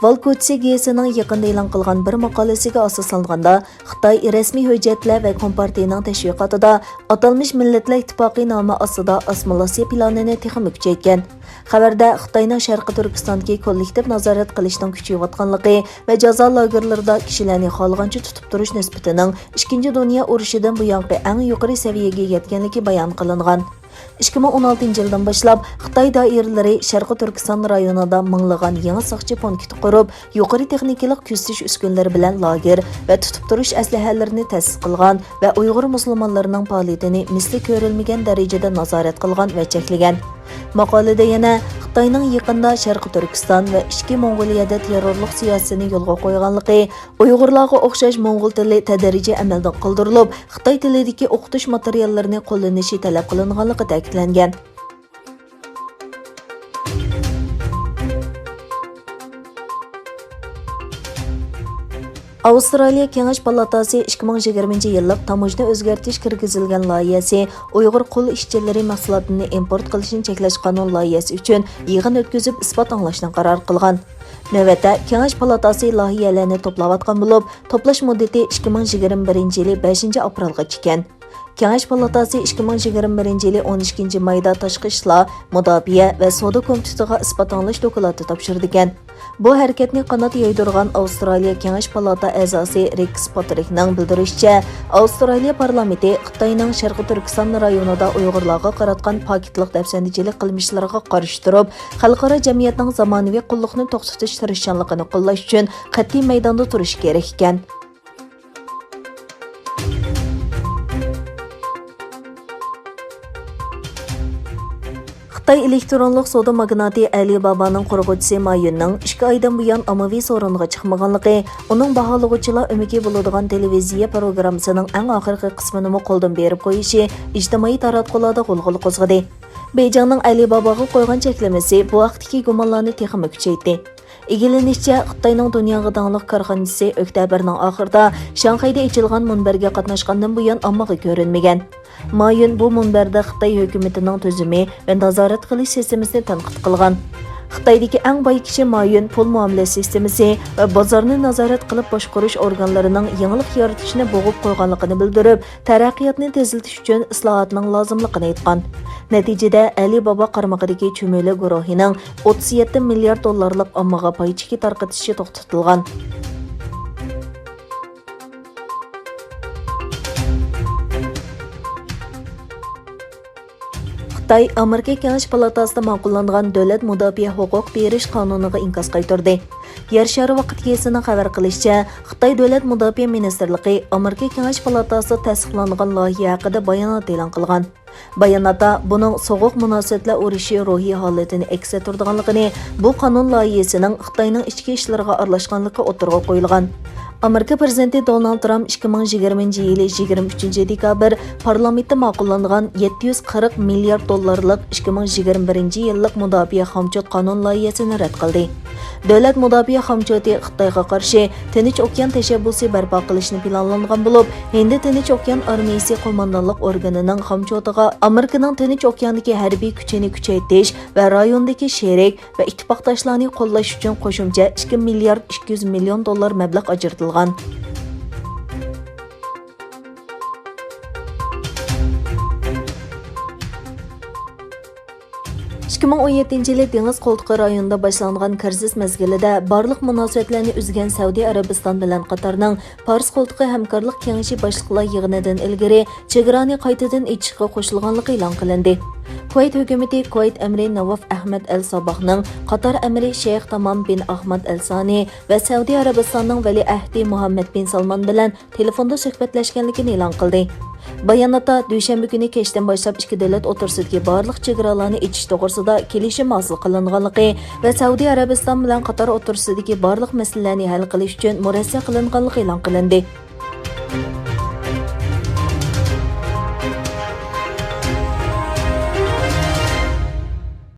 Valkotsi gazetining yaqinda e'lon qilgan bir maqolasiga asoslanganda, Xitoy rasmiy hujjatlar va Kompartiyaning tashviqotida atalmish Millatlar Ittifoqi nomi ostida assimilyatsiya planini texnik kuchaytgan. Xabarda Xitoyning Sharqiy Turkistondagi kollektiv nazorat qilishning kuchayotganligi va jazo lagerlarida kishilarni xohlagancha tutib turish nisbatining Ikkinchi dunyo urushidan buyongi eng yuqori saviyaga yetganligi bayon qilingan. 2016 yildan boshlab Xitoy doiralari Sharqiy Turkiston rayonida minglagan yangi soqchi punkt qurib, yuqori texnikalik kuzatish uskunalari bilan lager va tutib turish aslahalarini ta'sis qilgan va Uyg'ur musulmonlarining faoliyatini misli ko'rilmagan darajada nazorat qilgan va cheklagan. Maqolada yana Xitoyning yaqinda Sharqiy Turkiston va Ichki Mong'oliyada terrorlik siyosatini yo'lga qo'yganligi, Uyg'urlarga o'xshash mo'ng'ul tili tadrijiy amalda qoldirilib, Xitoy tilidagi o'qitish materiallarini qo'llanishi talab qilinganligi ta'kidlangan. Avstraliya Kengash palatasi 2020 yillik tamojni o'zgartirish kirgizilgan loyihasi Uyg'ur qo'l ishchilari mahsulotini import qilishni cheklash qonun loyihasi uchun yig'in o'tkazib isbot anglashni qaror qilgan. Navbatda Kengash palatasi loyihalarni to'playotgan bo'lib, to'plash muddati 2021 yili 5 aprelgacha ekan. Kengash palatasi 2021 yili 12 mayda Tashqi ishlar, mudofaa va savdo komitetiga isbot anglash doklati topshirdigan. Bu harakatni qanot yoydirgan Avstraliya Kengash palata a'zosi Rex Patrickning bildirishicha, Avstraliya parlamenti Xitoyning Sharqiy Turkiston rayonida Uyg'urlarga qaratgan paketlik dafsandichilik qilmishlariga qarshi turib, xalqaro jamiyatning zamonaviy qulluqni to'xtatish tirishchanligini qo'llash uchun qat'iy maydonda turish kerak ekan. Xitoy elektronlik savdo magnati Alibabaning qurg'uvchisi Ma Yunning 2 oydan buyon ommaviy so'ringa chiqmaganligi, uning baholag'uvchilar umiki bo'ladigan televiziya programmasining eng oxirgi qismini qo'ldan berib qo'yishi ijtimoiy taratqularda g'ulg'ul qo'zg'adi. Beijingning Alibabaga qo'ygan cheklamasi bu vaqtdagi gumonlarni texnik kuchaytirdi. Egilinishcha, Xitoyning dunyoga dangliq korxonasi oktyabrning oxirida Shanxayda ochilgan munbarga qatnashgandan buyon ommaga ko'rinmagan. Ma Yun bu munbarda Xitoy hukumatining tuzumi va nazorat qilish sistemasini tanqid qilgan. Xitoydagi eng boy kishi Ma Yun pul muomala sistemasi va bozorni nazorat qilib boshqarish organlarining yangilik yaratishni bo'g'ib qo'yganligini bildirib, taraqqiyotni tezlatish uchun islohotning lozimligini aytgan. Natijada Alibaba qarmog'idagi cho'mila guruhining 37 milliard dollarlik ommaga paychiki tarqatishi to'xtatilgan. Xitoy Amerika Kengash palatasida ma'qullangan davlat mudofaa huquq berish qonuniga inkas qaytardi. Yer shari vaqt gezitining xabar qilishicha, Xitoy davlat mudofaa ministrligi Amerika Kengash palatasi tasdiqlangan loyiha haqida bayonot e'lon qilgan. Bayonotda buning sovuq munosabatlar urushi ruhiy holatini aks ettirganligini, bu qonun loyihasining Xitoyning ichki ishlariga aralashganligi o'tirg'a qo'yilgan. Amerika prezidenti Donald Trump 2020 yili 23 dekabr parlamentda ma'qullangan 740 milliard dollarlik 2021 yillik mudofaa xomchot qonun loyihasini rad qildi. Davlat mudofaa xomchoti Xitoyga qarshi Tinch okean tashabbusi barpo qilishni planlangan bo'lib, endi Tinch okean armiyasi qo'mondonlik organining xomchotiga Amerikaning Tinch okeandagi harbiy kuchini kuchaytirish va rayondagi sherik va ittifoqdoshlarni qo'llash uchun qo'shimcha 2 milliard 200 million dollar mablag' ajratilgan. 2017 yili dengiz qo'ltiqi rayonida boshlangan kriz mezgilida barliq munosabatlarni uzgan Saudiya Arabiston bilan Qatarning Fars qo'ltiqi hamkorlik kengashi boshliqlar yig'inidan ilgari chegarani qaytadan ochishga qo'shilganligi e'lon qilindi. Kuvayt hukumati Kuvayt amiri Nawaf Ahmad al-Sabahning Qatar amiri Sheyx Tamam bin Ahmad al-Sani va Saudiya Arabistonning vali ahdi Muhammad bin Salman bilan telefonda suhbatlashganligini e'lon qildi. Bayonotda dushanba kuni kechdan boshlab ikki davlat o'rtasidagi barliq chegaralarni ichish to'g'risida kelishim hosil qilinganligi va Saudiya Arabiston bilan Qatar o'rtasidagi barliq masalalarni hal qilish uchun murassa qilinganligi e'lon qilindi.